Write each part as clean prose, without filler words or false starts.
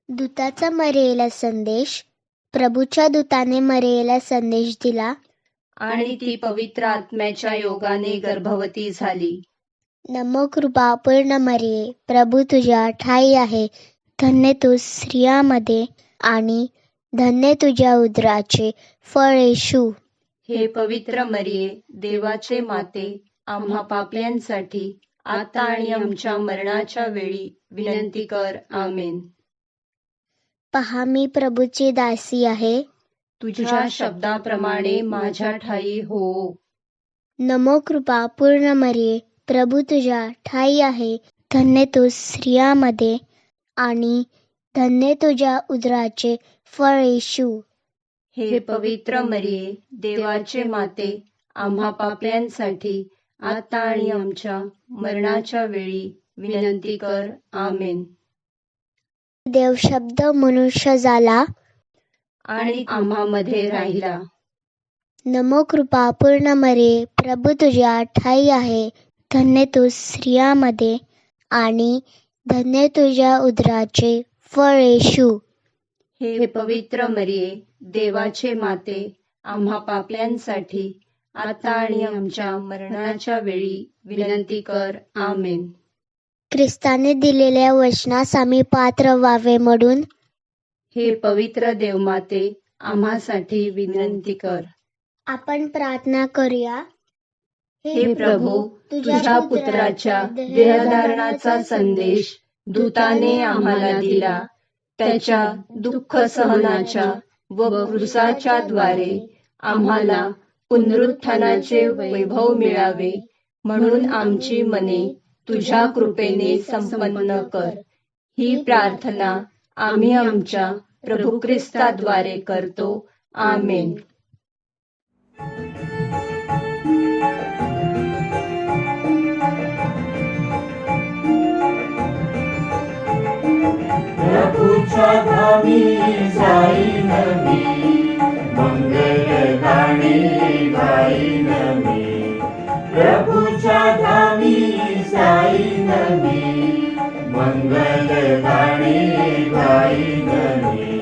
दूताचा मरियेला संदेश. प्रभूच्या दूताने मरियेला संदेश दिला आणि ती पवित्र आत्म्याच्या योगाने गर्भवती झाली. नमो कृपा पूर्ण मरिये, प्रभू तुझ्या ठाई आहे. धन्य तू स्त्रियांमध्ये आणि धन्य तुझ्या उदराचे फळ येशू. हे पवित्र मरिये, देवाचे माते, आम्हा पाप्यांसाठी आता आणि आमच्या मरणाच्या वेळी विनंती कर. आमेन. पहा, मी प्रभूची दासी आहे. तुझ्या शब्दाप्रमाणे माझ्या ठाई हो. नमो कृपा पूर्ण मरिये, प्रभू तुझ्या ठाई आहे. धन्य तू स्त्रियांमध्ये आणि धन्य तुझ्या उदराचे फळ येशू. हे पवित्र मरिये, देवाचे माते, आम्हा पाप्यांसाठी आता आणि आमच्या मरणाच्या वेळी विनंती कर. आमेन. देव शब्द मनुष्य झाला आणि आम्हामध्ये राहिला. नमो कृपा पूर्ण मरिये, प्रभू तुझ्या ठाई आहे. धन्य तू स्त्रियांमध्ये आणि धन्य तुझ्या उदराचे फळ येशू. हे पवित्र मरिये, देवाचे माते, आम्हा पाप्यांसाठी आता आणि आमच्या मरणाच्या वेळी विनंती कर. आमेन. ख्रिस्ताने दिलेल्या वचनास आम्ही पात्र व्हावे म्हणून हे पवित्र देवमाते, आम्हासाठी विनंती कर. आपण प्रार्थना करूया. हे प्रभू, तुझ्या पुत्राच्या देहधारणाचा संदेश दूताने आम्हाला दिला. त्याच्या दुःख सहनाच्या व क्रूसाच्या द्वारे आम्हाला पुनरुत्थानाचे वैभव मिळावे, म्हणून आमची मने तुझ्या कृपेने संपन्न कर. ही प्रार्थना आम्ही आमच्या प्रभू ख्रिस्ताद्वारे करतो. आमेन. प्रभूच्या धामी जाईन मी, मंगल गाणी गाईन मी. प्रभूच्या धामी जाईन मी, मंगल गाणी गाईन मी.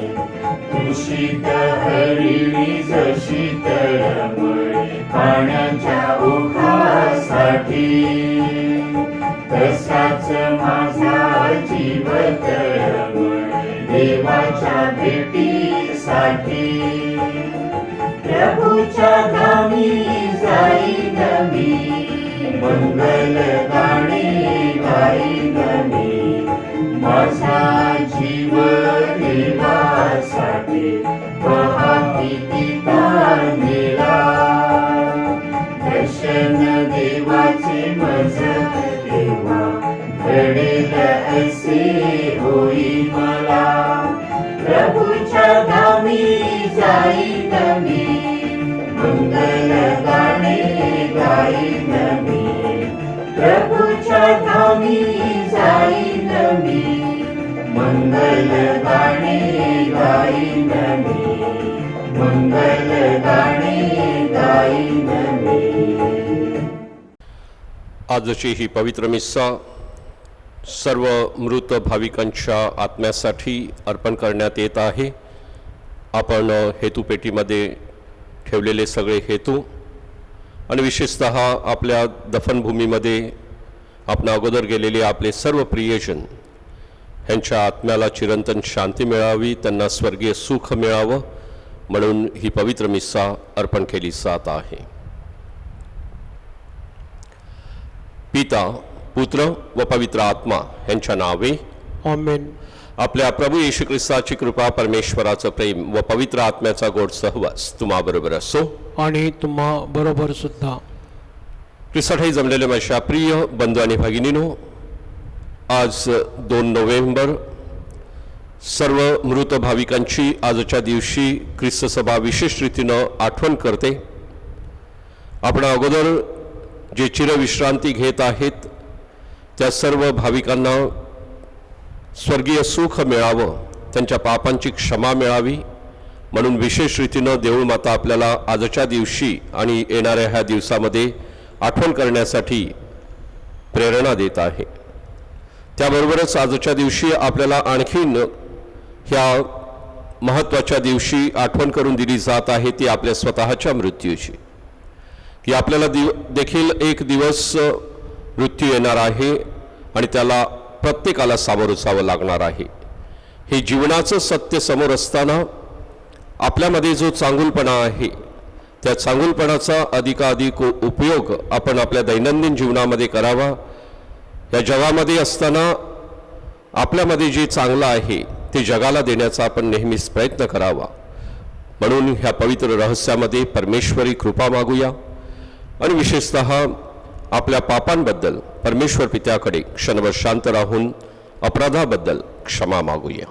तुषित हरिणी जशी तळमळ पाण्याच्या ओघासाठी, तसाच माझा जीव तळमळ देवाच्या भेटीसाठी. प्रभूच्या धामी जाईन मी, मंगल गाणी गाईन मी. माझा जीव देवासाठी पहा किती ताणलेला. दर्शन देवाचे मज देवा घडेल असे होई मला. प्रभूच्या धामी जाईन मी, मंगल गाणे गाईन मी. प्रभूच्या धामी जाईन मी, मंगल गाणे गाईन मी. मंगल गाणे गाईन मी. आजची ही पवित्र मिस्सा सर्व मृत भाविकांच्या आत्म्यासाठी अर्पण करण्यात येत आहे. आपण हेतूपेटीमध्ये ठेवलेले सगळे हेतू आणि विशेषतः आपल्या दफनभूमीमध्ये आपण अगोदर गेलेले आपले सर्व प्रियजन ह्यांच्या आत्म्याला चिरंतन शांती मिळावी, त्यांना स्वर्गीय सुख मिळावं म्हणून ही पवित्र मिस्सा अर्पण केली जात आहे. पिता, पुत्र व पवित्र आत्मा यांच्या नावे आमेन. आपल्या प्रभू येशू ख्रिस्ताची कृपा, परमेश्वराचं प्रेम व पवित्र आत्म्याचा गोड सहवास तुम्हा बरोबर असो आणि तुम्हा बरोबर सुद्धा. ख्रिस्तासाठी जमलेले माझ्या प्रिय बंधू आणि भगिनीनो, आज 2 नोव्हेंबर सर्व मृत भाविकांची आजच्या दिवशी ख्रिस्त सभा विशेष रीतीनं आठवण करते. आपण अगोदर जे चिरविश्रांती घेत आहेत त्या सर्व भाविकांना स्वर्गीय सुख मिळावं, त्यांच्या पापांची क्षमा मिळावी म्हणून विशेष रीतीनं देऊळ माता आपल्याला आजच्या दिवशी आणि येणाऱ्या ह्या दिवसामध्ये आठवण करण्यासाठी प्रेरणा देत आहे. त्याबरोबरच आजच्या दिवशी आपल्याला आणखीन ह्या महत्त्वाच्या दिवशी आठवण करून दिली जात आहे ती आपल्या स्वतःच्या मृत्यूची, की आपल्याला देखील एक दिवस मृत्यू येणार आहे आणि त्याला प्रत्येकाला सामोरं जावं लागणार आहे. हे जीवनाचं सत्य समोर असताना आपल्यामध्ये जो चांगुलपणा आहे त्या चांगुलपणाचा अधिकाधिक उपयोग आपण आपल्या दैनंदिन जीवनामध्ये करावा. या जगामध्ये असताना आपल्यामध्ये जे चांगलं आहे ते जगाला देण्याचा आपण नेहमीच प्रयत्न करावा. म्हणून ह्या पवित्र रहस्यामध्ये परमेश्वरी कृपा मागूया आणि विशेषतः आपल्या पापांबद्दल परमेश्वर पित्याकडे क्षणभर शांत राहून अपराधाबद्दल क्षमा मागूया.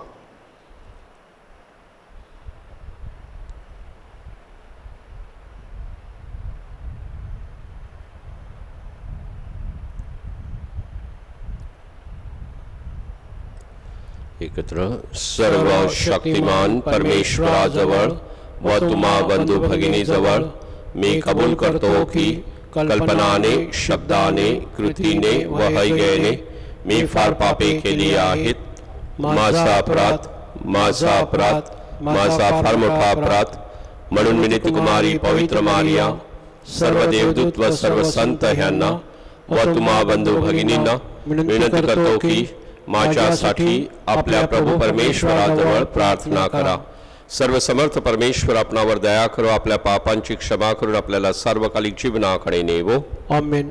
एकत्र सर्व शक्तिमान परमेश्वराजवळ व तुम्हा बंधू भगिनीजवळ मी कबूल करतो की कल्पनाने, शब्दाने, कृतीने व हयगेने मी फार पापे केली आहेत. माझा अपराध, माझा अपराध, माझा फार मोठा अपराध. म्हणून मी नित्यकुमारी पवित्र मारिया, सर्व देवदूत व सर्व संत ह्यांना व तुम्हा बंधू भगिनींना विनंती करतो की माझ्यासाठी आपल्या प्रभू परमेश्वराजवळ प्रार्थना करा. सर्व समर्थ परमेश्वर आपणावर दया करो, आपल्या पापांची क्षमा करून आपल्याला सार्वकालिक जीवनाकडे नेवो. आमेन.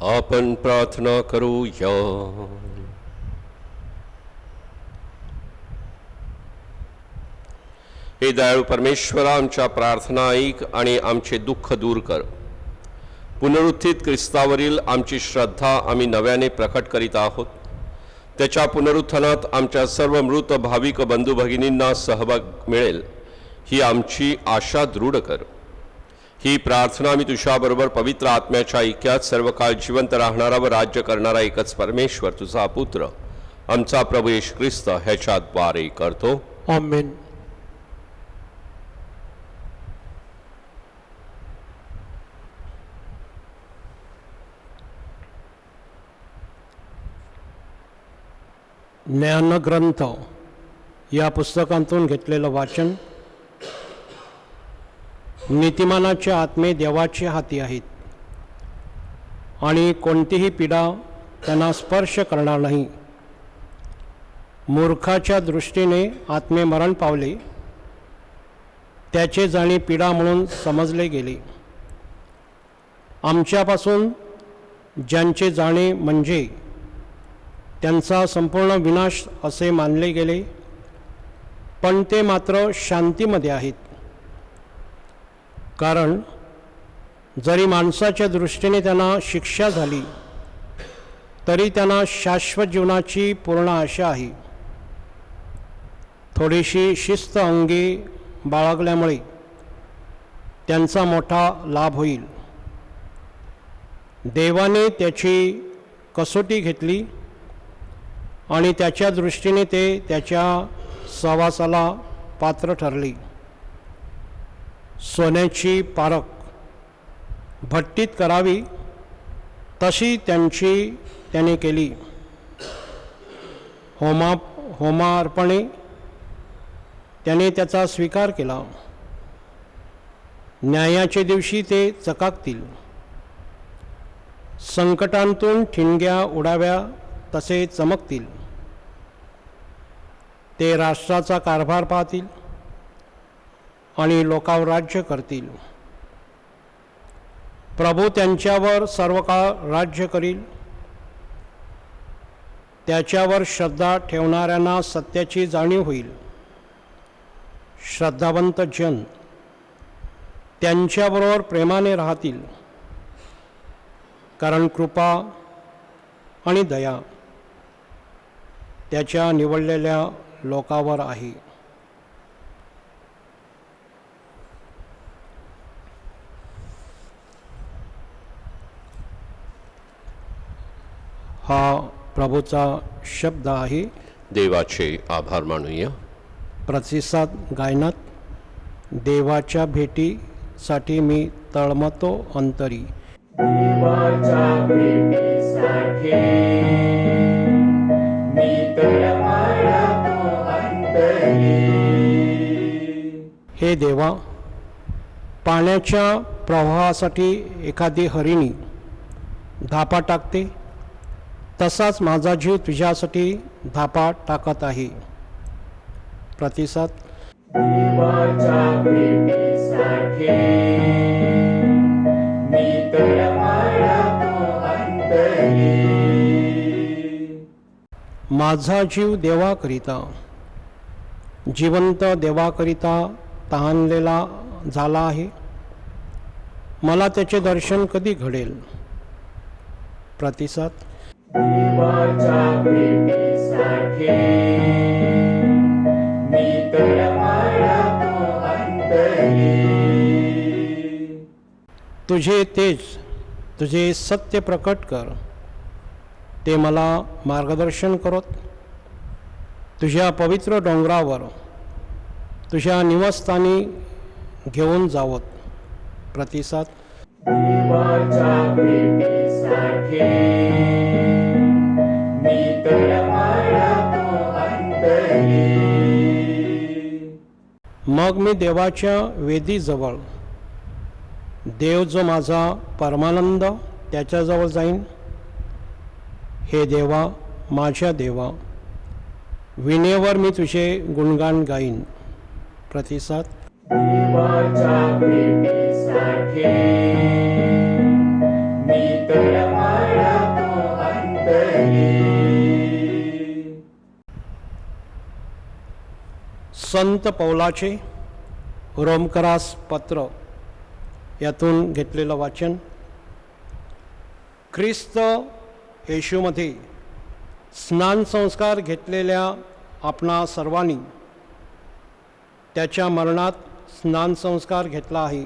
आपण प्रार्थना करूया. हे दयाळू परमेश्वरा, आमच्या प्रार्थना ऐक आणि आमचे दुःख दूर कर. पुनरुत्थित ख्रिस्तावरील आमची श्रद्धा आम्ही नव्याने प्रकट करीत आहोत. त्याच्या पुनरुत्थानात आमच्या सर्व मृत भाविक बंधू भगिनींना सहभाग मिळेल ही आमची आशा दृढ कर. ही प्रार्थना मी तुझ्याबरोबर पवित्र आत्म्याच्या ऐक्यात सर्व काळ जिवंत राहणारा व राज्य करणारा एकच परमेश्वर तुझा पुत्र आमचा प्रभू येशू ख्रिस्त ह्याच्याद्वारे करतो. आमेन. ज्ञानग्रंथ या पुस्तकातून घेतलेलं वाचन. नीतिमानाचे आत्मे देवाचे हाती आहेत आणि कोणतीही पीडा त्यांना स्पर्श करणार नाही. मूर्खाच्या दृष्टीने आत्मे मरण पावले, त्याचे जाणे पीडा म्हणून समजले गेले. आमच्यापासून ज्यांचे जाणे म्हणजे त्यांचा संपूर्ण विनाश असे मानले गेले, पण ते मात्र शांतीमध्ये आहेत. कारण जरी माणसाच्या दृष्टीने त्यांना शिक्षा झाली तरी त्यांना शाश्वत जीवनाची पूर्ण आशा आहे. थोडीशी शिस्त अंगी बाळगल्यामुळे त्यांचा मोठा लाभ होईल. देवाने त्याची कसोटी घेतली आणि त्याच्या दृष्टीने ते त्याच्या सहवासाला पात्र ठरले. सोन्याची पारख भट्टीत करावी तशी त्याने केली. होमार्पणे त्याने त्याचा स्वीकार केला. न्यायाचे दिवशी ते चकाकतील. संकटांतून ठिणग्या उडाव्या तसे चमकतील. ते राष्ट्राचा कारभार पाहतील आणि लोकांवर राज्य करतील. प्रभू त्यांच्यावर सर्व काळ राज्य करील. त्याच्यावर श्रद्धा ठेवणाऱ्यांना सत्याची जाणीव होईल. श्रद्धावंत जन त्यांच्याबरोबर प्रेमाने राहतील, कारण कृपा आणि दया त्याच्या निवडलेल्या लोकांवर आहे. हा प्रभूचा शब्द आहे. देवाचे आभार मानूया. प्रतिसाद गायनात. देवाच्या भेटीसाठी मी तळमतो अंतरी. देवाच्या भेटीसाठी मी तळमळतो अंतरी. हे देवा, पाण्याच्या प्रवाहासाठी एखादी हरिणी धापा टाकते, तसाच माझा जीव तुझ्यासाठी धापा टाकत आहे. प्रतिसाद. देवाच्या भेटीसाठी मी तळमळतो अंतरी. माझा जीव देवाकरिता, जिवंत देवाकरिता तहानलेला झाला आहे. मला त्याचे दर्शन कधी घडेल. प्रतिसाद. देवाच्या भेटीसाठी मी तळमळतो अंतरी. तुझे तेज, तुझे सत्य प्रकट कर, ते मला मार्गदर्शन करत. तुझ्या पवित्र डोंगरावर तुझ्या निवासस्थानी घेऊन जावत. प्रतिसाद. देवाच्या भेटीसाठी मी तळमळतो अंतरी. मग मी देवाच्या वेदीजवळ, देव जो माझा परमानंद, त्याच्याजवळ जाईन. हे देवा, माझ्या देवा, विणेवर मी तुझे गुणगान गाईन. प्रतिसाद. देवाच्या भेटीसाठी मी तळमळतो अंतरी. संत पौलाचे रोमकरास पत्र यातून घेतलेलं वाचन. ख्रिस्त येशूमध्ये स्नान संस्कार घेतलेल्या आपणा सर्वांनी त्याच्या मरणात स्नान संस्कार घेतला आहे.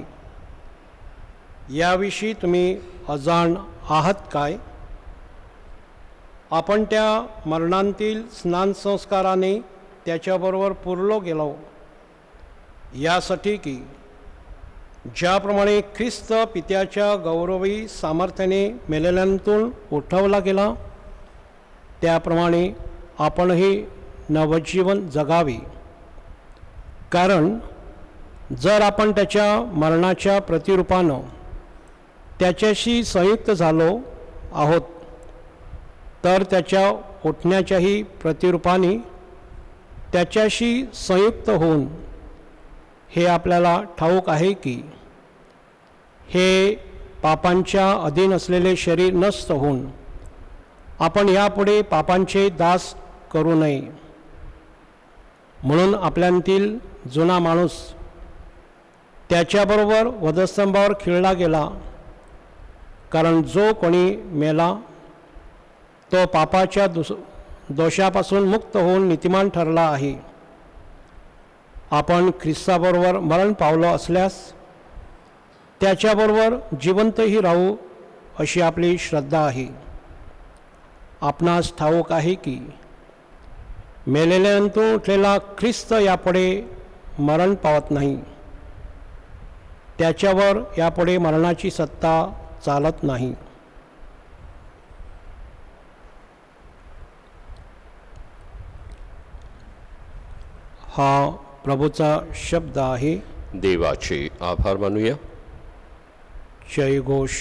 याविषयी तुम्ही अजाण आहात काय? आपण त्या मरणांतील स्नान संस्काराने त्याच्याबरोबर पुरलो गेलो, यासाठी की ज्याप्रमाणे ख्रिस्त पित्याच्या गौरवी सामर्थ्याने मेलेल्यांतून उठवला गेला, त्याप्रमाणे आपणही नवजीवन जगावे. कारण जर आपण त्याच्या मरणाच्या प्रतिरूपानं त्याच्याशी संयुक्त झालो आहोत, तर त्याच्या उठण्याच्याही प्रतिरूपाने त्याच्याशी संयुक्त होऊन हे आपल्याला ठाऊक आहे की हे पापांच्या अधीन असलेले शरीर नष्ट होऊन आपण यापुढे पापांचे दास करू नये. म्हणून आपल्यातील जुना माणूस त्याच्याबरोबर वधस्तंभावर खिळला गेला. कारण जो कोणी मेला तो पापाच्या दोषापासून मुक्त होऊन नीतिमान ठरला आहे. आपण ख्रिस्ताबरोबर मरण पावलो असल्यास त्याच्याबरोबर जिवंतही राहू अशी आपली श्रद्धा आहे. आपणास ठाऊक आहे की मेलेल्यांतून उठलेला ख्रिस्त यापुढे मरण पावत नाही. म्हणून आपल्यातील जुना माणूस त्याच्याबरोबर वधस्तंभावर खिळला गेला. कारण जो कोणी मेला तो पापाच्या दोषापासून मुक्त होऊन नीतिमान ठरला आहे. आपण ख्रिस्ताबरोबर मरण पावलो असल्यास त्याच्याबरोबर जिवंतही राहू अशी आपली श्रद्धा आहे. आपणास ठाऊक आहे की मेलेल्यांतून उठलेला ख्रिस्त यापुढे मरण पावत नाही. त्याच्यावर यापुढे मरणाची सत्ता चालत नाही. हा प्रभूचा शब्द आहे. देवाचे आभार मानूया. जयघोष.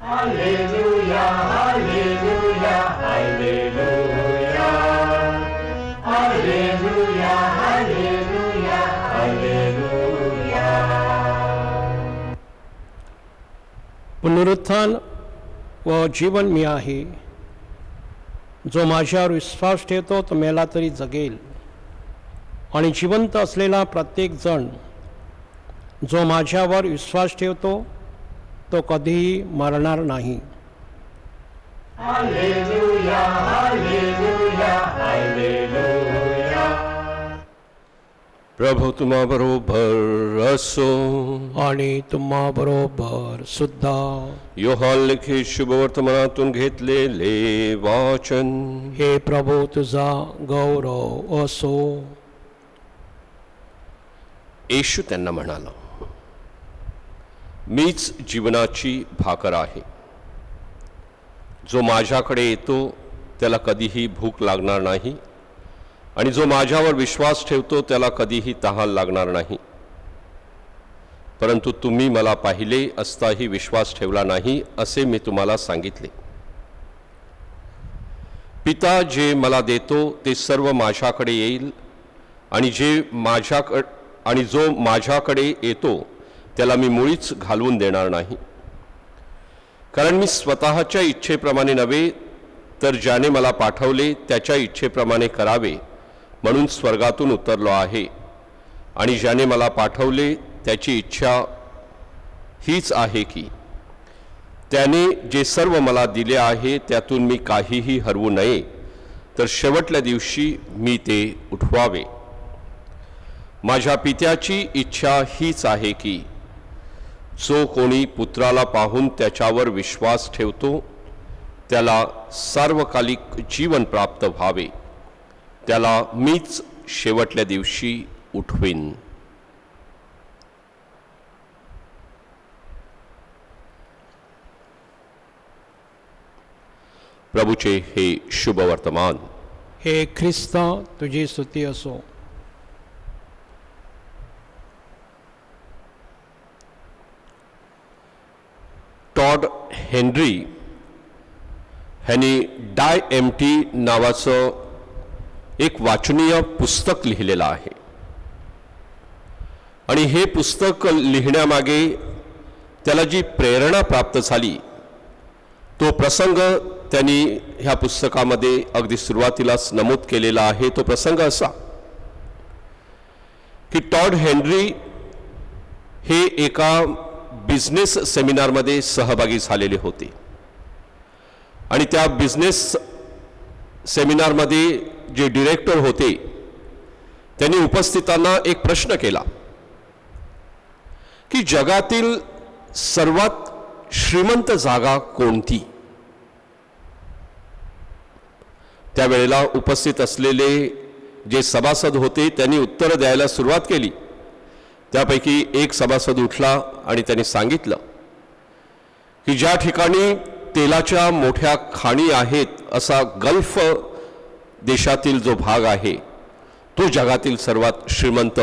Hallelujah hallelujah hallelujah hallelujah hallelujah hallelujah. पुनरुत्थान व जीवन मी आहे. जो माझ्यावर विश्वास ठेवतो तो मेला तरी जगेल, आणि जिवंत असलेला प्रत्येक जण जो माझ्यावर विश्वास ठेवतो तो कधीही मरणार नाही. Hallelujah hallelujah hallelujah. प्रभू तुम्हा बरोबर असो. आणि तुम्हा बरोबर सुद्धा. योहान लिखित शुभवर्तमानातून घेतलेले वाचन. हे प्रभू तुझा गौरव असो. येशू त्यांना म्हणाला, मीच जीवनाची भाकर आहे. जो माझ्याकडे येतो त्याला कधीही भूक लागणार नाही, आणि जो माझ्यावर विश्वास ठेवतो त्याला कधीही तहान लागणार नाही. परंतु तुम्ही मला पाहिले असताही विश्वास ठेवला नाही असे मी तुम्हाला सांगितले. पिता जे मला देतो ते सर्व माझ्याकडे येईल, आणि जो माझ्याकडे येतो त्याला मी मुळीच घालवून देणार नाही. कारण मी स्वतःच्या इच्छेप्रमाणे नव्हे, तर ज्याने मला पाठवले त्याच्या इच्छेप्रमाणे करावे म्हणून स्वर्गातून उतरलो आहे. आणि ज्याने मला पाठवले त्याची इच्छा हीच आहे की त्याने जे सर्व मला दिले आहे त्यातून मी काहीही हरवू नये, तर शेवटल्या दिवशी मी ते उठवावे. माझ्या पित्याची इच्छा हीच आहे की जो कोणी पुत्राला पाहून त्याच्यावर विश्वास ठेवतो त्याला सार्वकालिक जीवन प्राप्त व्हावे. त्याला मीच शेवटल्या दिवशी उठवीन. प्रभूचे हे शुभ वर्तमान. हे ख्रिस्त तुझी स्तुती असो. टॉड हेनरी ह्यांनी डाय एम्प्टी नावाचं एक वाचनीय पुस्तक लिहिलेलं आहे. आणि हे पुस्तक लिहिण्यामागे त्याला जी प्रेरणा प्राप्त झाली तो प्रसंग त्यांनी ह्या पुस्तकामध्ये अगदी सुरुवातीलाच नमूद केलेला आहे. तो प्रसंग असा की टॉड हेनरी हे एका बिझनेस सेमिनारमध्ये सहभागी झालेले होते, आणि त्या बिझनेस सेमिनारमध्ये जे डिरेक्टर होते त्यांनी उपस्थितांना एक प्रश्न केला की जगातील सर्वात श्रीमंत जागा कोणती. त्यावेळेला उपस्थित असलेले जे सभासद होते त्यांनी उत्तर द्यायला सुरुवात केली. त्यापैकी एक सभासद उठला आणि त्यांनी सांगितलं की ज्या ठिकाणी तेलाच्या मोठ्या खाणी आहेत असा गल्फ देशातील जो भाग आहे तो जगातील सर्वात श्रीमंत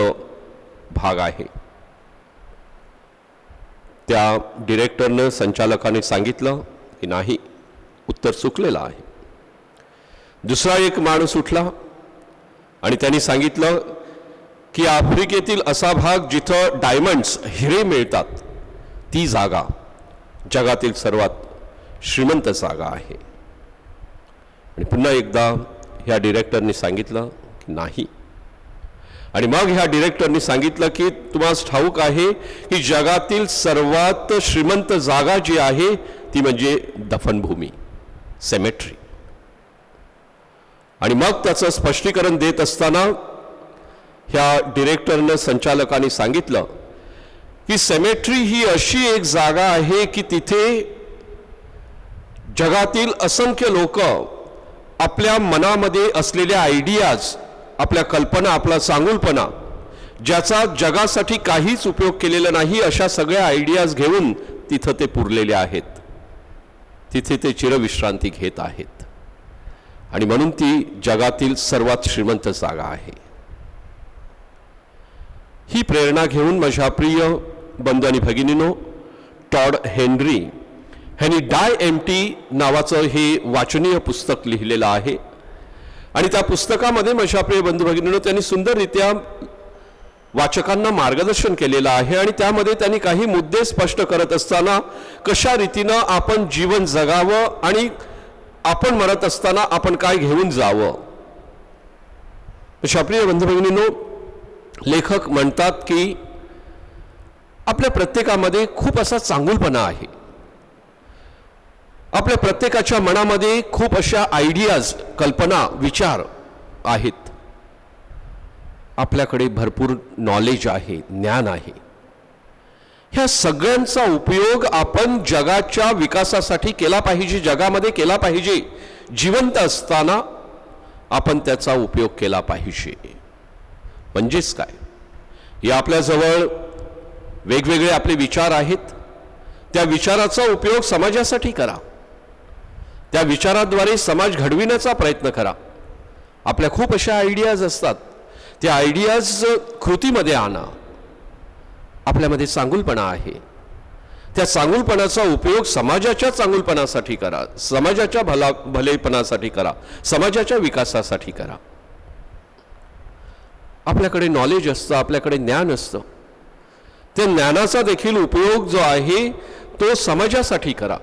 भाग आहे. त्या डिरेक्टरनं संचालकाने सांगितलं की नाही, उत्तर चुकलेलं आहे. दुसरा एक माणूस उठला आणि त्यांनी सांगितलं की आफ्रिकेतील असा भाग जिथं डायमंड्स हिरे मिळतात ती जागा जगातील सर्वात श्रीमंत जागा आहे. आणि पुन्हा एकदा ह्या डिरेक्टरने सांगितलं की नाही. आणि मग ह्या डिरेक्टरने सांगितलं की तुम्हाला ठाऊक आहे की जगातील सर्वात श्रीमंत जागा जी आहे ती म्हणजे दफनभूमी, सेमेट्री. आणि मग त्याचं स्पष्टीकरण देत असताना ह्या डिरेक्टरनं संचालकाने सांगितलं की सेमेट्री ही अशी एक जागा आहे की तिथे जगातील असंख्य लोक आपल्या मनामध्ये असलेल्या आयडियाज, आपल्या कल्पना, आपला चांगुलपणा ज्याचा जगासाठी काहीच उपयोग केलेला नाही अशा सगळ्या आयडियाज घेऊन तिथं ते पुरलेले आहेत. तिथे ते चिरविश्रांती घेत आहेत आणि म्हणून ती जगातील सर्वात श्रीमंत जागा आहे. ही प्रेरणा घेऊन माझ्या प्रिय बंधू आणि भगिनीनो, टॉड हेनरी ह्यांनी डाय एम्प्टी नावाचं हे वाचनीय पुस्तक लिहिलेलं आहे आणि त्या पुस्तकामध्ये माझ्या प्रिय बंधू भगिनीनो त्यांनी सुंदररित्या वाचकांना मार्गदर्शन केलेलं आहे आणि त्यामध्ये त्यांनी काही मुद्दे स्पष्ट करत असताना कशा रीतीनं आपण जीवन जगावं आणि आपण मरत असताना आपण काय घेऊन जावं. माझ्या प्रिय बंधू भगिनीनो, लेखक म्हणतात की आपल्या प्रत्येकामध्ये खूप असा चांगुलपणा आहे. आपल्या प्रत्येकाच्या मनामध्ये खूप अशा आयडियाज, कल्पना, विचार आहेत. आपल्याकडे भरपूर नॉलेज आहे, ज्ञान आहे. ह्या सगळ्यांचा उपयोग आपण जगाच्या विकासासाठी केला पाहिजे, जगामध्ये केला पाहिजे. जिवंत असताना आपण त्याचा उपयोग केला पाहिजे. म्हणजेच काय, या आपल्याजवळ वेगवेगळे आपले विचार आहेत. त्या विचाराचा उपयोग समाजासाठी करा. त्या विचाराद्वारे समाज घडविण्याचा प्रयत्न करा. आपल्या खूप अशा आयडियाज असतात, त्या आयडियाज कृतीमध्ये आणा. आपल्यामध्ये चांगुलपणा आहे, त्या चांगुलपणाचा उपयोग समाजाच्या चांगुलपणासाठी करा, समाजाच्या भलेपणासाठी करा, समाजाच्या विकासासाठी करा. आपल्याकडे नॉलेज असतं, आपल्याकडे ज्ञान असतं. त्या ज्ञानाचा देखील उपयोग जो आहे तो समाजासाठी करा.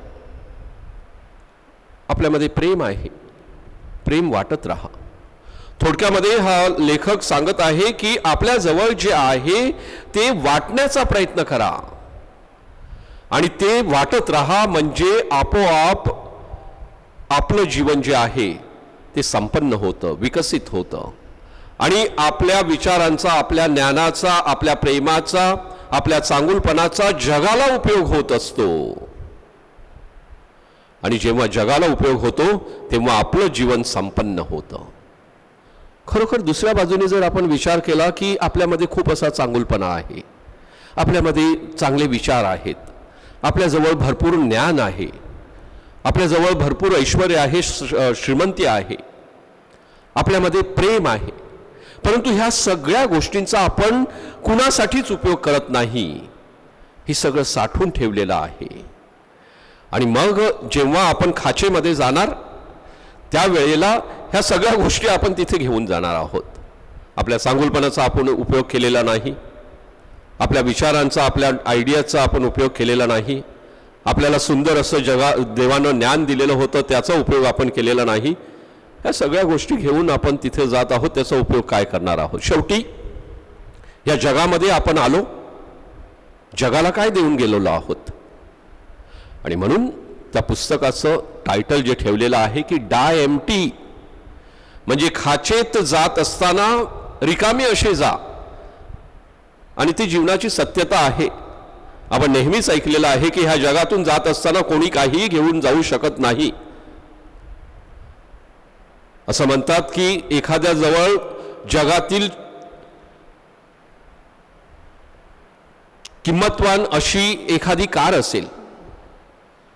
आपल्यामध्ये प्रेम आहे, प्रेम वाटत राहा. थोडक्यामध्ये हा लेखक सांगत आहे की आपल्या जवळ जे आहे ते वाटण्याचा प्रयत्न करा आणि ते वाटत राहा, म्हणजे आपोआप आपलं जीवन जे आहे ते संपन्न होतं, विकसित होतं आणि आपल्या विचारांचा, आपल्या ज्ञानाचा, आपल्या प्रेमाचा, आपल्या चांगुलपणाचा जगाला उपयोग होत असतो. आणि जेव्हा जगाला उपयोग होतो तेव्हा आपलं जीवन संपन्न होतं. खरोखर दुसऱ्या बाजूने जर आपण विचार केला की आपल्यामध्ये खूप असा चांगुलपणा आहे, आपल्यामध्ये चांगले विचार आहेत, आपल्याजवळ भरपूर ज्ञान आहे, आपल्याजवळ भरपूर ऐश्वर्य आहे, श्रीमंती आहे, आपल्यामध्ये प्रेम आहे, परंतु ह्या सगळ्या गोष्टींचा आपण कुणासाठीच उपयोग करत नाही. ही सगळं साठवून ठेवलेलं आहे आणि मग जेव्हा आपण खाचेमध्ये जाणार त्यावेळेला ह्या सगळ्या गोष्टी आपण तिथे घेऊन जाणार आहोत. आपल्या चांगुलपणाचा आपण उपयोग केलेला नाही, आपल्या विचारांचा, आपल्या आयडियाचा आपण उपयोग केलेला नाही, आपल्याला सुंदर असं देवानं ज्ञान दिलेलं होतं त्याचा उपयोग आपण केलेला नाही. ह्या सगळ्या गोष्टी घेऊन आपण तिथे जात आहोत, त्याचा उपयोग काय करणार आहोत. शेवटी या जगामध्ये आपण आलो, जगाला काय देऊन गेलेलो आहोत. आणि म्हणून त्या पुस्तकाचं टायटल जे ठेवलेलं आहे की डाय एम्प्टी, म्हणजे खाचेत जात असताना रिकामी असे जा. आणि ती जीवनाची सत्यता आहे. आपण नेहमीच ऐकलेलं आहे की ह्या जगातून जात असताना कोणी काहीही घेऊन जाऊ शकत नाही. असं म्हणतात की एखाद्या जवळ जगातील किंमतवान अशी एखादी कार असेल,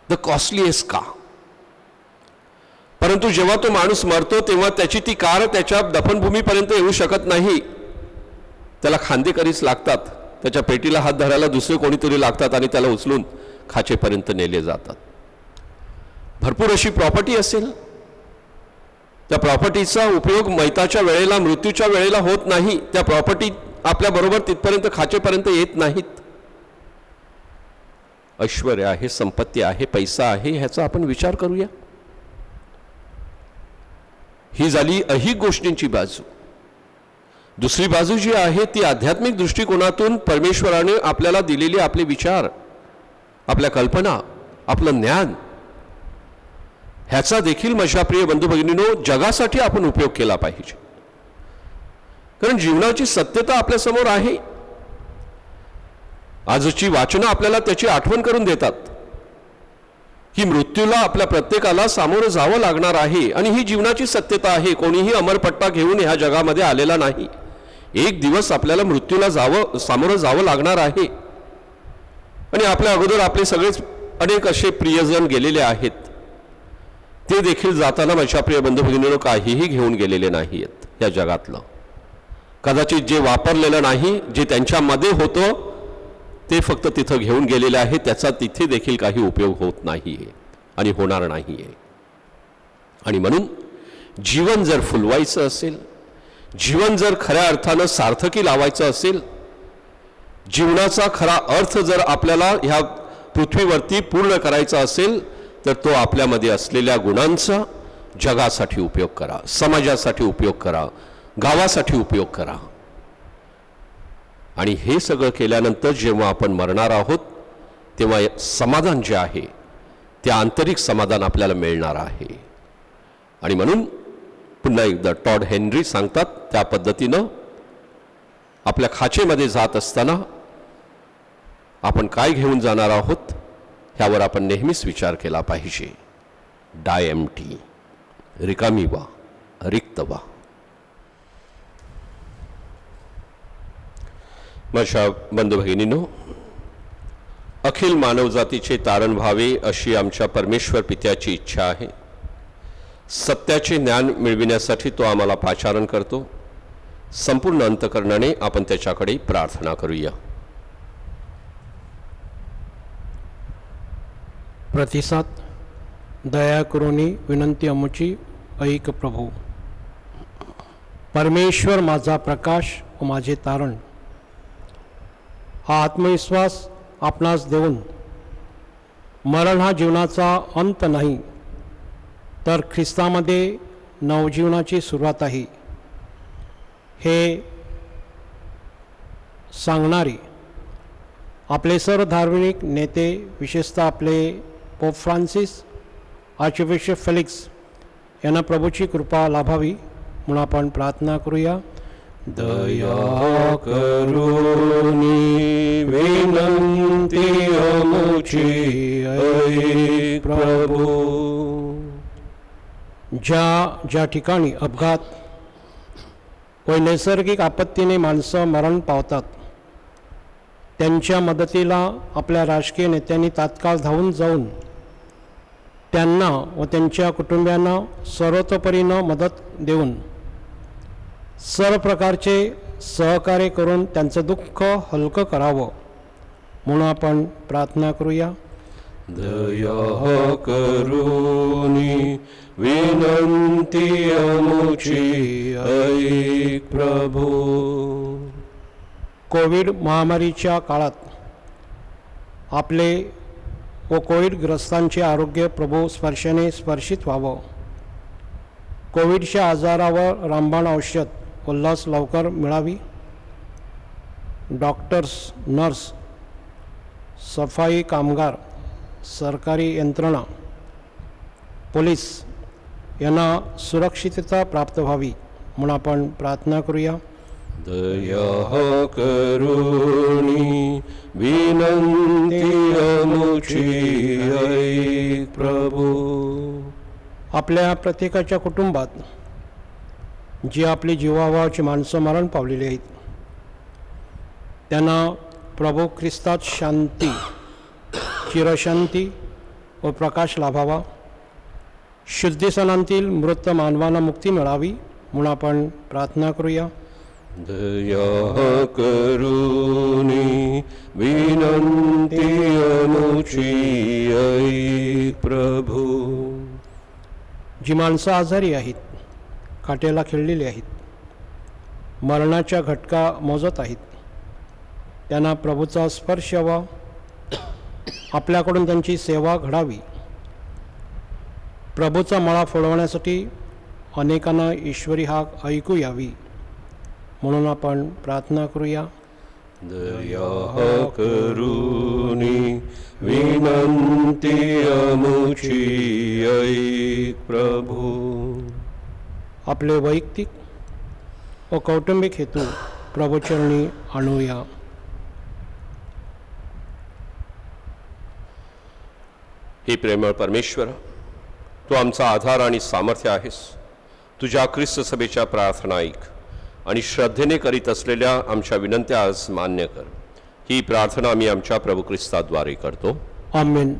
द कॉस्टलीएस्ट कार, परंतु जेव्हा तो माणूस मरतो तेव्हा त्याची ती कार त्याच्या दफनभूमीपर्यंत येऊ शकत नाही. त्याला खांदेकरीच लागतात, त्याच्या पेटीला हात धरायला दुसरे कोणीतरी लागतात आणि त्याला उचलून खाचेपर्यंत नेले जातात. भरपूर अशी प्रॉपर्टी असेल, त्या प्रॉपर्टीचा उपयोग मैताच्या वेळेला, मृत्यूच्या वेळेला होत नाही. त्या प्रॉपर्टी आपल्याबरोबर तिथपर्यंत खाचेपर्यंत येत नाहीत. ऐश्वर्य आहे, संपत्ती आहे, पैसा आहे, ह्याचा आपण विचार करूया. ही झाली अहिक गोष्टींची बाजू. दुसरी बाजू जी आहे ती आध्यात्मिक दृष्टिकोनातून परमेश्वराने आपल्याला दिलेले आपले विचार, आपल्या कल्पना, आपलं ज्ञान, ह्याचा देखील माझ्या प्रिय बंधू भगिनींनो जगासाठी आपण उपयोग केला पाहिजे. कारण जीवनाची सत्यता आपल्यासमोर आहे. आजची वाचनं आपल्याला त्याची आठवण करून देतात की मृत्यूला आपल्या प्रत्येकाला सामोरं जावं लागणार आहे आणि ही जीवनाची सत्यता आहे. कोणीही अमरपट्टा घेऊन ह्या जगामध्ये आलेला नाही. एक दिवस आपल्याला मृत्यूला सामोरं जावं लागणार आहे आणि आपल्या अगोदर आपले सगळेच अनेक असे प्रियजन गेलेले आहेत. ते देखील जाताना माझ्या प्रिय बंधू भगिनींनो काहीही घेऊन गेलेले नाही आहेत या जगातलं. कदाचित जे वापरलेलं नाही, जे त्यांच्यामध्ये होतं ते फक्त तिथं घेऊन गेलेले आहे. त्याचा तिथे देखील काही उपयोग होत नाही आहे आणि होणार नाही आहे. आणि म्हणून जीवन जर फुलवायचं असेल, जीवन जर खऱ्या अर्थानं सार्थकी लावायचं असेल, जीवनाचा खरा अर्थ जर आपल्याला ह्या पृथ्वीवरती पूर्ण करायचा असेल, तर तो आपल्यामध्ये असलेल्या गुणांचा जगासाठी उपयोग करा, समाजासाठी उपयोग करा, गावासाठी उपयोग करा. आणि हे सगळं केल्यानंतर जेव्हा आपण मरणार आहोत तेव्हा समाधान जे आहे ते आंतरिक समाधान आपल्याला मिळणार आहे. आणि म्हणून पुन्हा एकदा टॉड हेनरी सांगतात त्या पद्धतीनं आपल्या खाचेमध्ये जात असताना आपण काय घेऊन जाणार आहोत ह्यावर आपण नेहमीच विचार केला पाहिजे. डाय एम्प्टी, रिकामी व्हा, रिक्त व्हा. माझ्या बंधू भगिनींनो, अखिल मानवजातीचे तारण व्हावे अशी आमच्या परमेश्वर पित्याची इच्छा आहे. सत्याचे ज्ञान मिळविण्यासाठी तो आम्हाला पाचारण करतो. संपूर्ण अंतकरणाने आपण त्याच्याकडे प्रार्थना करूया. प्रतिसाद. दया करुनी विनंती आमची ऐक प्रभू. परमेश्वर माझा प्रकाश व माझे तारण. हा आत्मविश्वास आपणास देऊन मरण हा जीवनाचा अंत नाही, तर ख्रिस्तामध्ये नवजीवनाची सुरुवात आहे हे सांगणारे आपले सर्व धार्मिक नेते, विशेषतः आपले पोप फ्रान्सिस, आर्चबिशप फेलिक्स यांना प्रभूची कृपा लाभावी म्हणून आपण प्रार्थना करूया. दया करुनी विनंती आमची ऐक प्रभू. ज्या ठिकाणी अपघात व नैसर्गिक आपत्तीने माणसं मरण पावतात, त्यांच्या मदतीला आपल्या राजकीय नेत्यांनी तात्काळ धावून जाऊन त्यांना व त्यांच्या कुटुंबियांना सर्वतोपरीनं मदत देऊन सर्व प्रकारचे सहकार्य करून त्यांचं दुःख हलकं करावं म्हणून आपण प्रार्थना करूया. दया करुनी विनंती आमची ऐक प्रभू. कोविड महामारीच्या काळात आपले व कोविडग्रस्तांचे आरोग्य प्रभू स्पर्शाने स्पर्शित व्हावं. कोविडच्या आजारावर रामबाण औषध व लस लवकर मिळावी. डॉक्टर्स, नर्स, सफाई कामगार, सरकारी यंत्रणा, पोलीस यांना सुरक्षितता प्राप्त व्हावी म्हणून आपण प्रार्थना करूया. दया करुणी विनंती आमची ऐक प्रभू. आपल्या प्रत्येकाच्या कुटुंबात जी आपली जीवाभावाची माणसं मरण पावलेली आहेत त्यांना प्रभू ख्रिस्तात शांती, चिरशांती व प्रकाश लाभावा. शुद्धीसनांतील मृत मानवांना मुक्ती मिळावी म्हणून आपण प्रार्थना करूया. दया करुणी विनंती आमची ऐक प्रभू. जी माणसं आजारी आहेत, काट्याला खिळलेली आहेत, मरणाच्या घटका मोजत आहेत, त्यांना प्रभूचा स्पर्श व्हावा. आपल्याकडून त्यांची सेवा घडावी. प्रभूचा मळा फोडवण्यासाठी अनेकांना ईश्वरी हाक ऐकू यावी म्हणून आपण प्रार्थना करूया. दया करुणी विनंती आमची ऐक प्रभू. आपले वैयक्तिक व कौटुंबिक हेतू प्रभूचरणी आणूया. हे प्रेमळ परमेश्वर, तू आमचा आधार आणि सामर्थ्य आहेस. तुझ्या ख्रिस्त सभेच्या प्रार्थना ऐक. आणि श्रद्धेने करीत असलेल्या आमच्या विनंत्या आज मान्य कर. ही प्रार्थना आम्ही आमच्या प्रभू ख्रिस्ताद्वारे करतो. आमेन.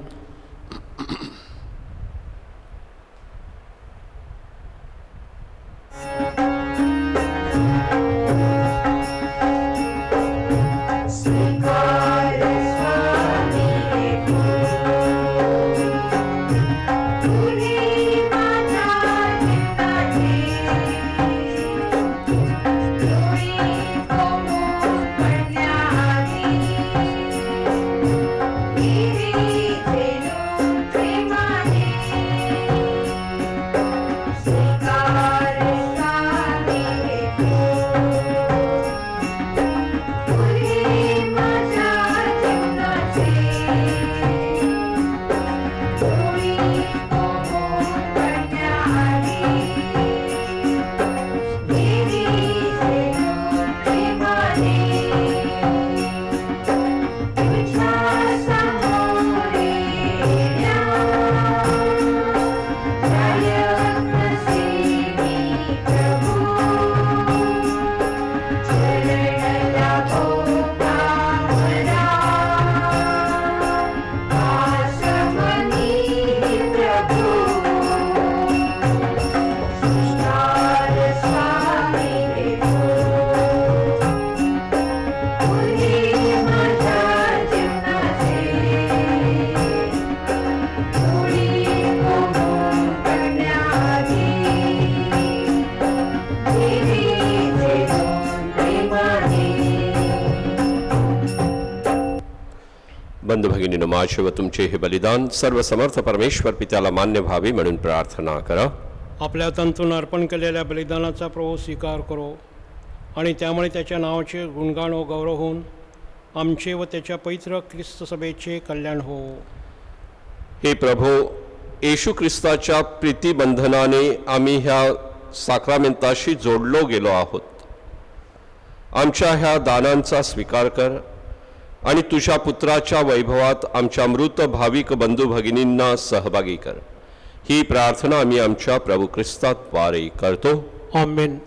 बंधू भगिनीनो, माझे व तुमचे हे बलिदान सर्व समर्थ परमेश्वर पित्याला मान्य व्हावे म्हणून प्रार्थना करा. आपल्या तंतून अर्पण केलेल्या बलिदानाचा प्रभू स्वीकार करो आणि त्यामुळे त्याच्या नावाचे गुणगान व गौरव होऊन आमचे व त्याच्या पवित्र ख्रिस्त सभेचे कल्याण हो. हे प्रभो, येशू ख्रिस्ताच्या प्रीतिबंधनाने आम्ही ह्या साक्रामेंताशी जोडलो गेलो आहोत. आमच्या ह्या दानांचा स्वीकार कर आणि तुझ्या पुत्राच्या वैभवात आमच्या मृत भाविक बंधू भगिनींना सहभागी कर. ही प्रार्थना आम्ही आमच्या प्रभू ख्रिस्ताद्वारे करतो. आमेन.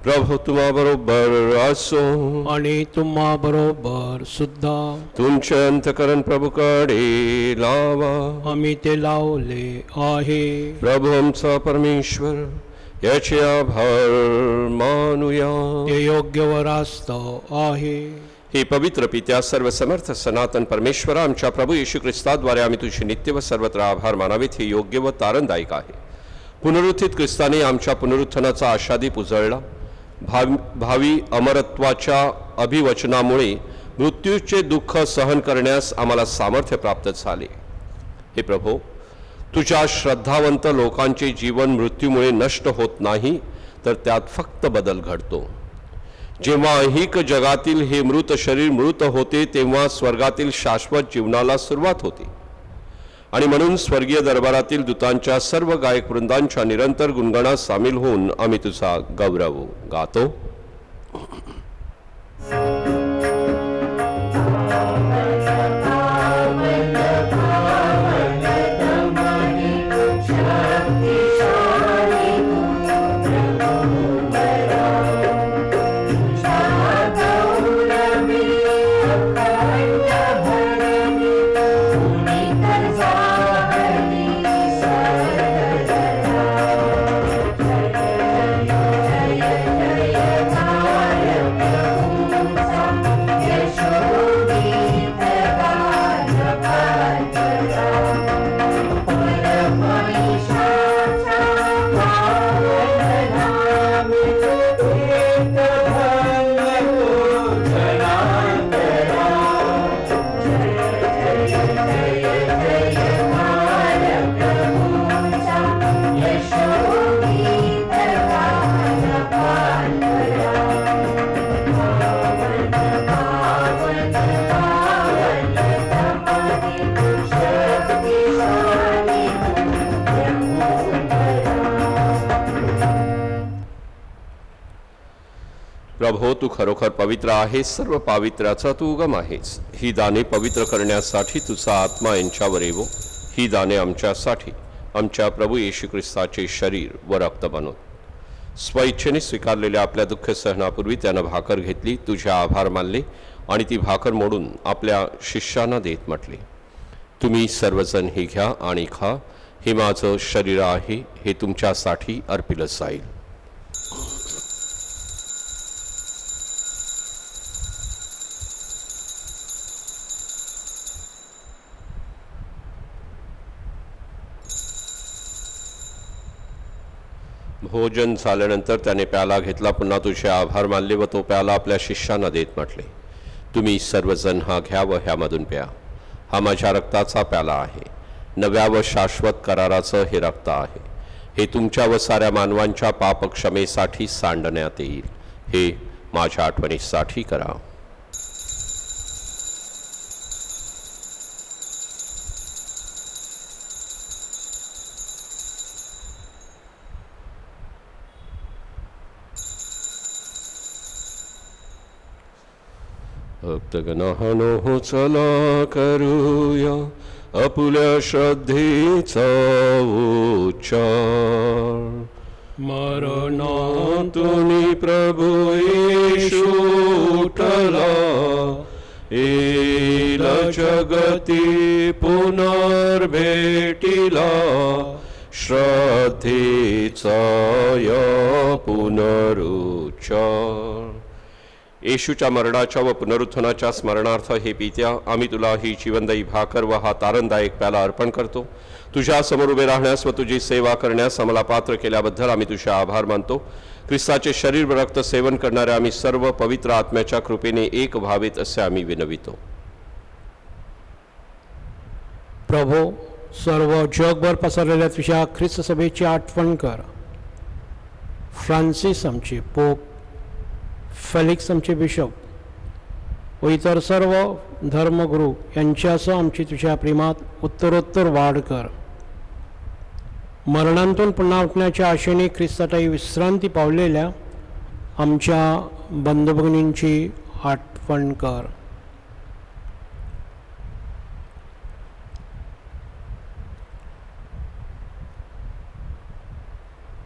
प्रभू तुम्हा बरोबर असो आणि तुम्हा बरोबर सुद्धा. तुमचे अंतकरण प्रभूकडे लावा. आम्ही ते लावले आहे. प्रभू आमचा परमेश्वर, याचे आभार मानूया. ते योग्य व रास्त आहे. हे पवित्र पित्या, सर्व समर्थ सनातन परमेश्वरा, आमच्या प्रभू येशू ख्रिस्ताद्वारे आम्ही तुझे नित्य व सर्वत्र आभार मानावेत. हे योग्य व तारणदायक आहे. पुनरुत्थित ख्रिस्ताने आमच्या पुनरुत्थानाचा आशादीप उजळला. भावी अमरत्वाच्या अभिवचनामुळे मृत्यूचे दुःख सहन करण्यास आम्हाला सामर्थ्य प्राप्त झाले. हे प्रभो, तुझ्या श्रद्धावंत लोकांचे जीवन मृत्यूमुळे नष्ट होत नाही, तर त्यात फक्त बदल घडतो. जेव्हा ऐहिक जगातील हे मृत शरीर मृत होते, तेव्हा स्वर्गातील शाश्वत जीवनाला सुरुवात होते. आणि म्हणून स्वर्गीय दरबारातील दूतांच्या सर्व गायक वृंदांच्या निरंतर गुणगणात सामील होऊन आम्ही तुझा गौरव गातो. प्रभो, तू खरोखर पवित्र आहेस. सर्व पावित्र्याचा तू उगम आहेस. ही दाने पवित्र करण्यासाठी तुझा आत्मा यांच्यावर येवो. ही दाने आमच्यासाठी आमच्या प्रभू येशू ख्रिस्ताचे शरीर व रक्त बनवत. स्वइच्छेने स्वीकारलेल्या आपल्या दुःख सहनापूर्वी त्यानं भाकर घेतली, तुझे आभार मानले आणि ती भाकर मोडून आपल्या शिष्यांना देत म्हटले, तुम्ही सर्वजण हे घ्या आणि खा, हे माझं शरीर आहे, हे तुमच्यासाठी अर्पिलं जाईल. भोजन झाल्यानंतर त्याने प्याला घेतला, पुन्हा तुझे आभार मानले व तो प्याला आपल्या शिष्यांना देत म्हटले, तुम्ही सर्वजण हा घ्या व ह्यामधून प्या, हा माझ्या रक्ताचा प्याला आहे, नव्या व शाश्वत कराराचं हे रक्त आहे, हे तुमच्या व साऱ्या मानवांच्या पापक्षमेसाठी सांडण्यात येईल, हे माझ्या आठवणीसाठी करा. भक्तगणांनो चला करूया आपुल्या श्रद्धेचा उच्चार. मरणातून प्रभू येशू उठला, येईल जगती पुनर्भेटीला, श्रद्धेचा या पुनरुच्चार. येशूच्या मरणाच्या व पुनरुत्थानाच्या स्मरणार्थ हे पित्या, आम्ही तुला ही जीवनदायी भाकर व हा तारणदायक प्याला अर्पण करतो. तुझ्या समोर उभे राहण्यास व तुझी सेवा करण्यास आम्हाला पात्र केल्याबद्दल आम्ही तुझे आभार मानतो. ख्रिस्ताचे शरीर व रक्त सेवन करणारे आम्ही सर्व पवित्र आत्म्याच्या कृपेने एक व्हावेत असे आम्ही विनवितो. प्रभो, सर्व जगभर पसरलेल्या तुझ्या ख्रिस्त सभेची आठवण कर. फ्रान्सिस आमचे पोप, फेलिक्स आमचे बिशप व इतर सर्व धर्मगुरू यांच्यासह आमची तुझ्या प्रेमात उत्तरोत्तर वाढ कर. मरणांतून पुन्हा उठण्याच्या आशेने ख्रिस्ताताई विश्रांती पावलेल्या आमच्या बंधुभगिनींची आठवण कर.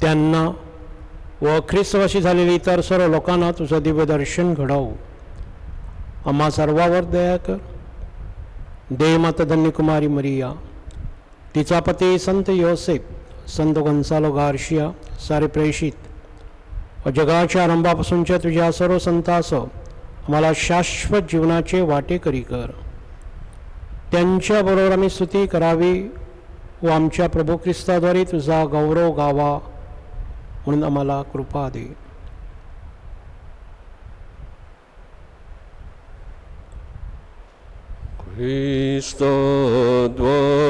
त्यांना व ख्रिस्तवासी झालेली इतर सर्व लोकांना तुझं दिव्य दर्शन घडव. आम्हा सर्वावर दया कर. देवमाता धन्यकुमारी मरिया, तिचा पती संत योसेफ, संत गोन्सालो गार्शिया, सारे प्रेषित व जगाच्या आरंभापासूनच्या तुझ्या सर्व संतांसह आम्हाला शाश्वत जीवनाचे वाटेकरी कर. त्यांच्याबरोबर आम्ही स्तुती करावी व आमच्या प्रभू ख्रिस्ताद्वारे तुझा गौरव गावा म्हणून आम्हाला कृपा दे.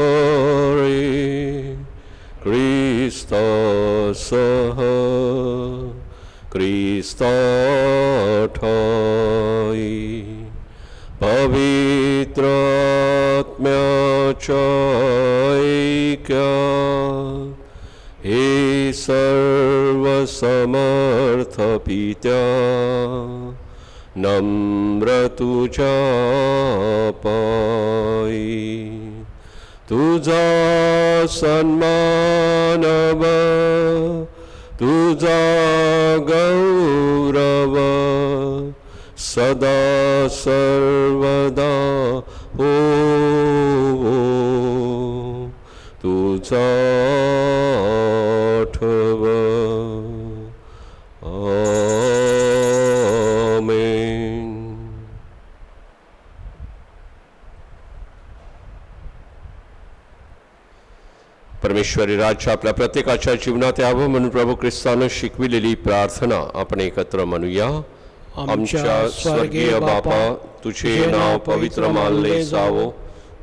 ख्रिस्ताद्वारे ख्रिस्तासह ख्रिस्ताठाई पवित्र आत्म्याच्या ऐक्यात हे सर्व समर्थ पित्या नम्र तुझ्या पायी. तुझा सन्मानव, तुझा गौरव सदा सर्वदा हो. तुझा आठव. आमेन. परमेश्वरी राज्य आपल्या प्रत्येकाच्या जीवनात यावं म्हणून प्रभू ख्रिस्तानं शिकविलेली प्रार्थना आपण एकत्र म्हणूया. आमच्या स्वर्गीय बापा, तुझे नाव पवित्र मानले जावो,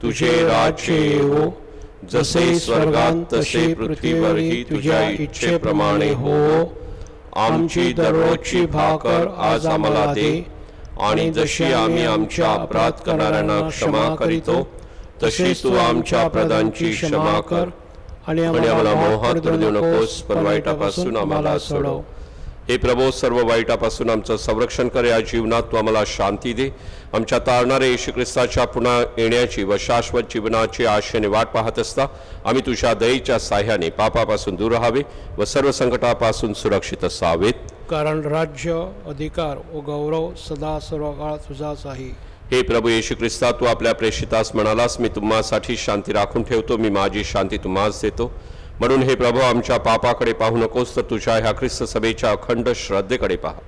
तुझे राज्य येवो, जसे स्वर्गात तसे पृथ्वीवरही तुझ्या इच्छेप्रमाणे हो. आमची दररोजची भाकर आज आम्हाला दे, आणि जशी आम्ही आमच्या अपराध करणाऱ्यांना क्षमा करीतो तशी तू आमच्या अपराधांची क्षमा कर, आणि आम्हाला मोहात पडू देऊ नकोस, पण वाईटापासून आम्हाला सोडव. हे प्रभो, सर्व वाईटापासून आमचं संरक्षण कर. या जीवनात तू आम्हाला शांती दे. आमच्या तारणारे येशू ख्रिस्ताच्या पुन्हा येण्याची व शाश्वत जीवनाची आशेने वाट पाहत असता आम्ही तुझ्या दयेच्या साह्याने पापापासून दूर राहावे व सर्व संकटापासून सुरक्षित असावेत. कारण राज्य, अधिकार व गौरव सदा सर्व काळ तुझाच आहे. हे प्रभू येशू ख्रिस्ता, तू आपल्या प्रेषितास म्हणालास, मी तुम्हासाठी शांती राखून ठेवतो, मी माझी शांती तुम्हास देतो. म्हणून हे प्रभू, आमच्या पापाकडे पाहू नकोस, तर तुझ्या ह्या ख्रिस्त सभेच्या अखंड श्रद्धेकडे पहा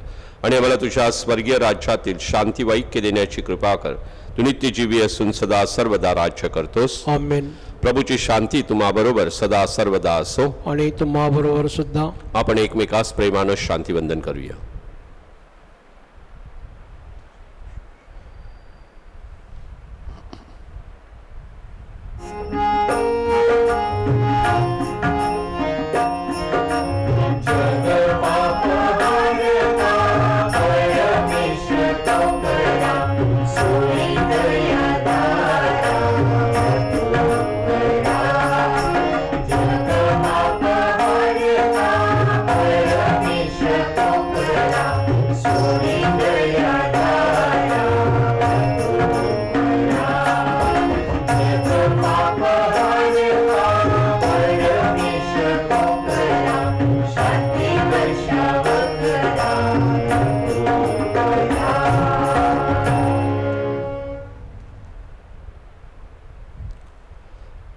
आणि आम्हाला तुझ्या स्वर्गीय राज्यातील शांती व ऐक्य देण्याची कृपा कर. तू नित्यजीवी असून सदा सर्वदा राज्य करतोस. आमेन. प्रभूची शांती तुम्हाबरोबर सदा सर्वदा असो. आणि तुम्हाबरोबर सुद्धा. आपण एकमेकास प्रेमानं शांतीवंदन करूया.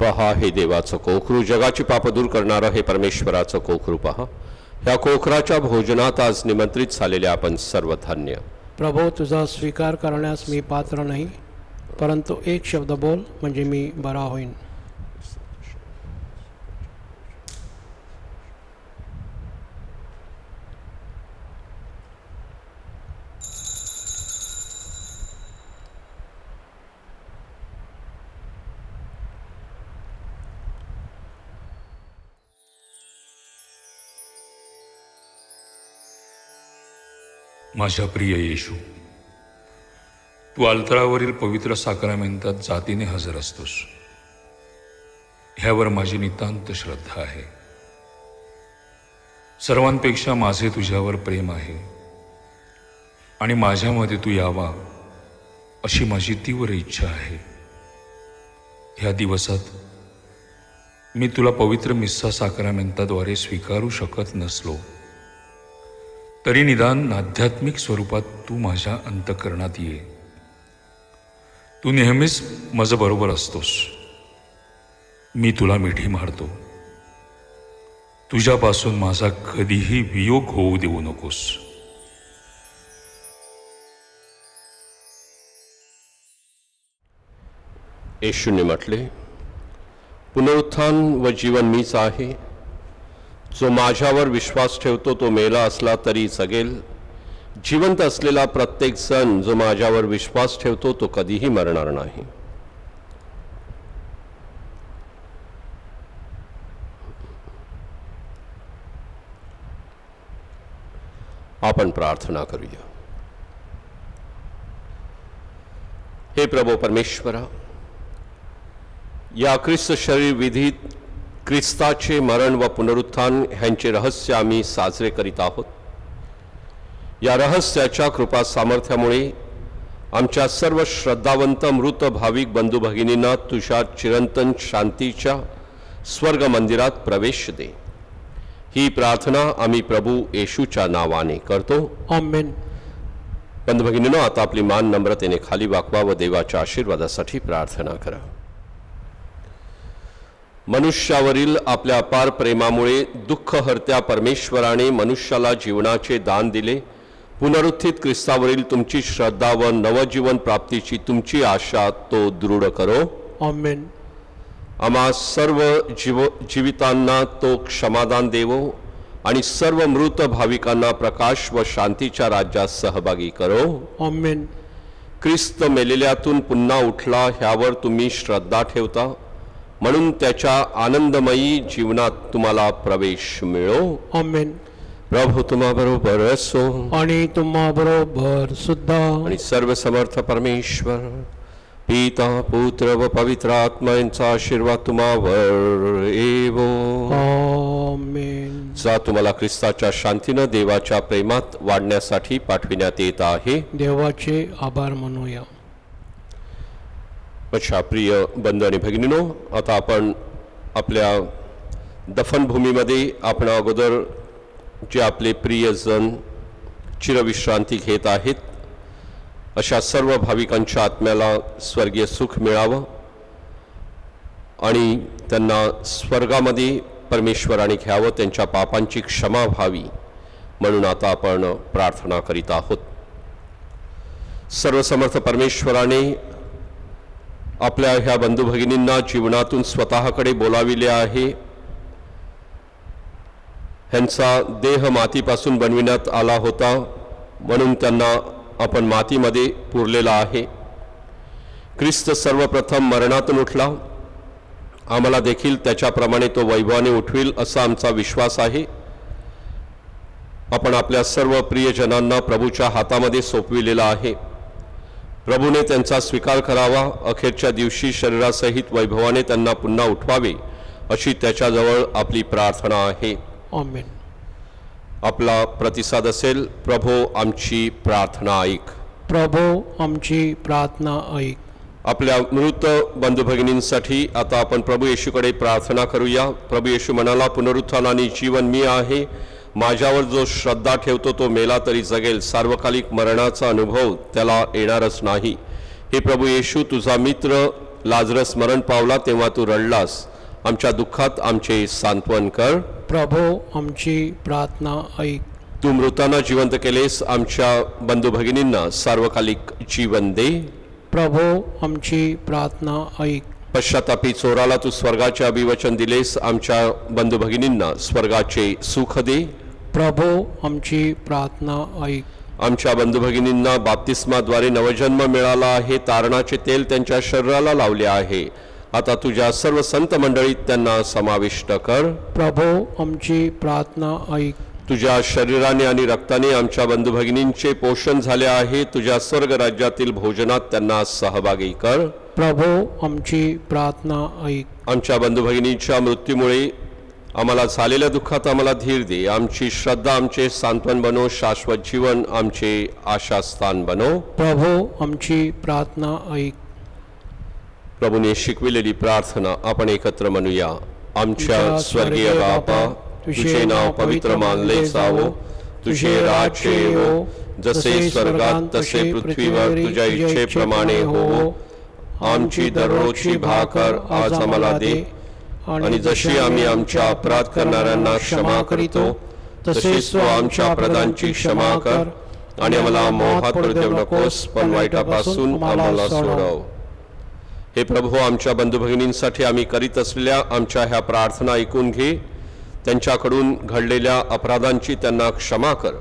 पहा, हे देवाचं कोकरू, जगाची पाप दूर करणारं हे परमेश्वराचं कोकरू पहा. ह्या कोकराच्या भोजनात आज निमंत्रित झालेले आपण सर्व धन्य. प्रभो, तुझा स्वीकार करण्यास मी पात्र नाही, परंतु एक शब्द बोल म्हणजे मी बरा होईन. माझ्या प्रिय येशू, तू अल्तरावरील पवित्र साक्रामेंतात जातीने हजर असतोस. ह्यावर माझी नितांत श्रद्धा आहे. सर्वांपेक्षा माझे तुझ्यावर प्रेम आहे आणि माझ्यामध्ये तू यावा अशी माझी तीव्र इच्छा आहे. ह्या दिवसात मी तुला पवित्र मिस्सा साक्रामेंताद्वारे स्वीकारू शकत नसलो तरी निदान आध्यात्मिक स्वरूपात तू माझ्या अंतःकरणात ये. तू नेहमीच माझ्याबरोबर असतोस. मी तुला मिठी मारतो. तुझ्यापासून माझा कधीही वियोग होऊ देऊ नकोस. येशूने म्हटले, पुनरुत्थान व जीवन मीच आहे. जो माझ्यावर विश्वास ठेवतो तो मेला असला तरी जगेल. जिवंत असलेला प्रत्येक जण जो माझ्यावर विश्वास ठेवतो तो कधीही मरणार नाही. आपण प्रार्थना करूया. हे प्रभू परमेश्वरा, या ख्रिस्त शरीर विधीत ख्रिस्ताचे मरण व पुनरुत्थान ह्यांचे रहस्य आम्ही साजरे करीत आहोत. या रहस्याच्या कृपा सामर्थ्यामुळे आमच्या सर्व श्रद्धावंत मृत भाविक बंधू भगिनींना तुझ्या चिरंतन शांतीच्या स्वर्ग मंदिरात प्रवेश दे. ही प्रार्थना आम्ही प्रभू येशूच्या नावाने करतो. आमेन. बंधू भगिनींनो, आता आपली मान नम्रतेने खाली वाकवा व देवाच्या आशीर्वादासाठी प्रार्थना करा. मनुष्यावरील आपल्या अपार प्रेमामुळे दुःखहर्त्या परमेश्वराने मनुष्याला जीवनाचे दान दिले. पुनरुत्थित ख्रिस्तावरील तुमची श्रद्धा व नवजीवन प्राप्तीची तुमची आशा तो दृढ करो. आमेन. आम्हा सर्व जीवितांना तो क्षमादान देवो आणि सर्व मृत भाविकांना प्रकाश व शांतीच्या राज्यात सहभागी करो. आमेन. ख्रिस्त मेलेल्यातून पुन्हा उठला ह्यावर तुम्ही श्रद्धा ठेवता, म्हणून त्याच्या आनंदमयी जीवनात तुम्हाला प्रवेश मिळो. आमेन. प्रभू तुम्हाबरोबर असो आणि तुम्हाबरोबर सुद्धा. आणि सर्व समर्थ परमेश्वर पिता पुत्र व पवित्र आत्मा यांचा आशीर्वाद तुम्हावर येवो. आमेन. जा तुम्हाला ख्रिस्ताच्या शांतीनं देवाच्या प्रेमात वाढण्यासाठी पाठविण्यात येत आहे. देवाचे आभार मानूया. अच्छा प्रिय बंधू आणि भगिनीनो, आता आपण आपल्या दफनभूमीमध्ये आपण अगोदर जे आपले प्रियजन चिरविश्रांती घेत आहेत अशा सर्व भाविकांच्या आत्म्याला स्वर्गीय सुख मिळावं आणि त्यांना स्वर्गामध्ये परमेश्वराने घ्यावं, त्यांच्या पापांची क्षमा व्हावी म्हणून आता आपण प्रार्थना करीत आहोत. सर्वसमर्थ परमेश्वराने आपल्या ह्या बंधू भगिनींना जीवनातून स्वतःकडे बोलाविले आहे. ह्यांचा देह मातीपासून बनविण्यात आला होता म्हणून त्यांना आपण मातीमध्ये पुरलेला आहे. ख्रिस्त सर्वप्रथम मरणातून उठला, आम्हाला देखील त्याच्याप्रमाणे तो वैभवाने उठवील असा आमचा विश्वास आहे. आपण आपल्या सर्व प्रियजनांना प्रभूच्या हातामध्ये सोपविलेला आहे. प्रभूने त्यांचा स्वीकार करावा, अखेरच्या दिवशी शरीरासहित वैभवाने त्यांना पुन्हा उठवावे अशी त्याच्याजवळ आपली प्रार्थना आहे. आमेन. आपला प्रतिसाद असेल, प्रभो आमची प्रार्थना ऐक. प्रभो आमची प्रार्थना ऐक. आपल्या मृत बंधू भगिनींसाठी आता आपण प्रभू येशूकडे प्रार्थना करूया. प्रभू येशू म्हणाला, पुनरुत्थान आणि जीवन मी आहे. माझ्यावर जो श्रद्धा ठेवतो तो मेला तरी जगेल. सार्वकालिक मरणाचा अनुभव त्याला येणारच नाही. हे प्रभू येशू, तुझा मित्र लाजरस मरण पावला तेव्हा तू रडलास. आमच्या दुःखात आमचे सांत्वन कर. प्रभो आमची प्रार्थना ऐक. तू मृतांना जिवंत केलेस, आमच्या बंधू भगिनींना सार्वकालिक जीवन दे. प्रभो आमची प्रार्थना ऐक. पश्चातापी चोराला तू स्वर्गाचे अभिवचन दिलेस, आमच्या बंधू भगिनींना स्वर्गाचे सुख दे. प्रभो आमची प्रार्थना ऐक. आमच्या बंधू भगिनींना बाप्तिस्माद्वारे नवजन्म मिळाला आहे. तारणाचे तेल त्यांच्या शरीराला लावले आहे. आता तुझ्या सर्व संत मंडळीत त्यांना समाविष्ट कर. प्रभो आमची प्रार्थना ऐक. तुझ्या शरीराने आणि रक्ताने आमच्या बंधू भगिनींचे पोषण झाले आहे. तुझ्या स्वर्ग राज्यातील भोजनात त्यांना सहभागी कर. प्रभो आमची प्रार्थना ऐक. आमच्या बंधू भगिनींच्या मृत्यूमुळे आम्हाला झालेल्या दुःखात आम्हाला धीर दे. आमची श्रद्धा आमचे सांत्वन बनो. शाश्वत जीवन आमचे आशास्थान बनो. प्रभो आमची प्रार्थना ऐक. प्रभूने शिकविलेली प्रार्थना आपण एकत्र म्हणूया. आमच्या स्वर्गीय बापा, तुझे नाव पवित्र मानले जावो. तुझे राज्य येवो. जसे स्वर्गात तसे पृथ्वीवर तुझ्या इच्छेप्रमाणे होवो. आमची दररोजची भाकर आज आम्हाला दे आणि जशी आम्ही आमच्या अपराध करणाऱ्यांना क्षमा करीतो तसेच तू आमच्या अपराधांची क्षमा कर आणि आम्हाला मोहात पडू देऊ नकोस, पण वाईटापासून आम्हाला सोडव. हे प्रभू, आमच्या बंधू भगिनींसाठी आम्ही करीत असलेल्या आमच्या ह्या प्रार्थना ऐकून घे. त्यांच्याकडून घडलेल्या अपराधांची त्यांना क्षमा कर.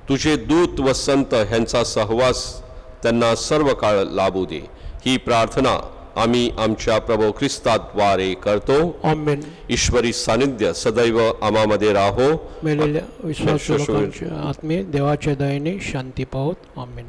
तुझे दूत व संत ह्यांचा सहवास त्यांना सर्व काळ लाभू दे. ही प्रार्थना आम्ही आमच्या प्रभू ख्रिस्ताद्वारे करतो. आमेन. ईश्वरी सानिध्य सदैव आम्हामध्ये राहो. मेलेल्या विश्वासू लोकांच्या आत्मे देवाच्या दयेने शांती पावत. आमेन.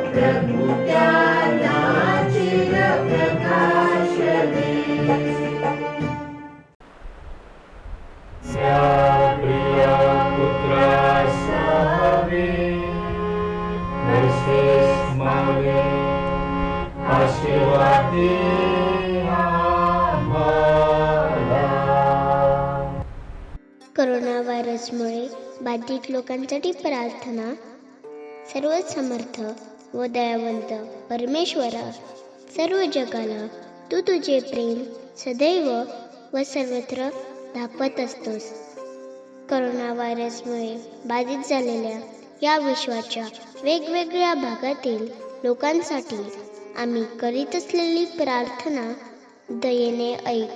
प्रभु त्याला चिर दे आम्हाला. करोना व्हायरसमुळे बाधित लोकांसाठी प्रार्थना. सर्वसमर्थ व दयावंत परमेश्वरा, सर्व जगाला तू तुझे प्रेम सदैव व सर्वत्र दाखवत असतोस. करोना व्हायरसमुळे बाधित झालेल्या या विश्वाच्या वेगवेगळ्या भागातील लोकांसाठी आम्ही करीत असलेली प्रार्थना दयेने ऐक.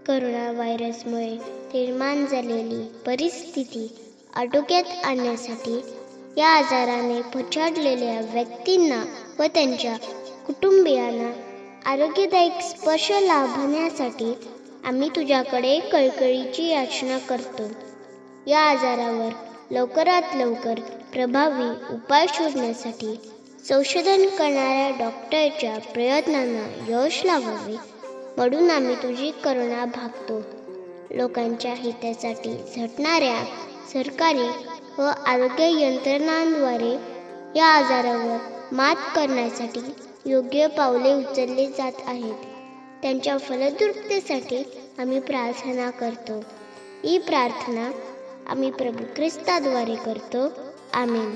करोना व्हायरसमुळे निर्माण झालेली परिस्थिती आटोक्यात आणण्यासाठी या आजाराने पछाडलेल्या व्यक्तींना व त्यांच्या कुटुंबियांना आरोग्यदायक स्पर्श लाभण्यासाठी आम्ही तुझ्याकडे कळकळीची याचना करतो. या आजारावर लवकरात लवकर प्रभावी उपाय शोधण्यासाठी संशोधन करणाऱ्या डॉक्टरच्या प्रयत्नांना यश लावावे म्हणून आम्ही तुझी करुणा भागतो. लोकांच्या हितासाठी झटणाऱ्या सरकारी व आरोग्य यंत्रणांद्वारे या आजारावर मात करण्यासाठी योग्य पावले उचलली जात आहेत. त्यांच्या फलद्रुपतेसाठी आम्ही प्रार्थना करतो. ही प्रार्थना आम्ही प्रभू ख्रिस्ताद्वारे करतो. आमेन.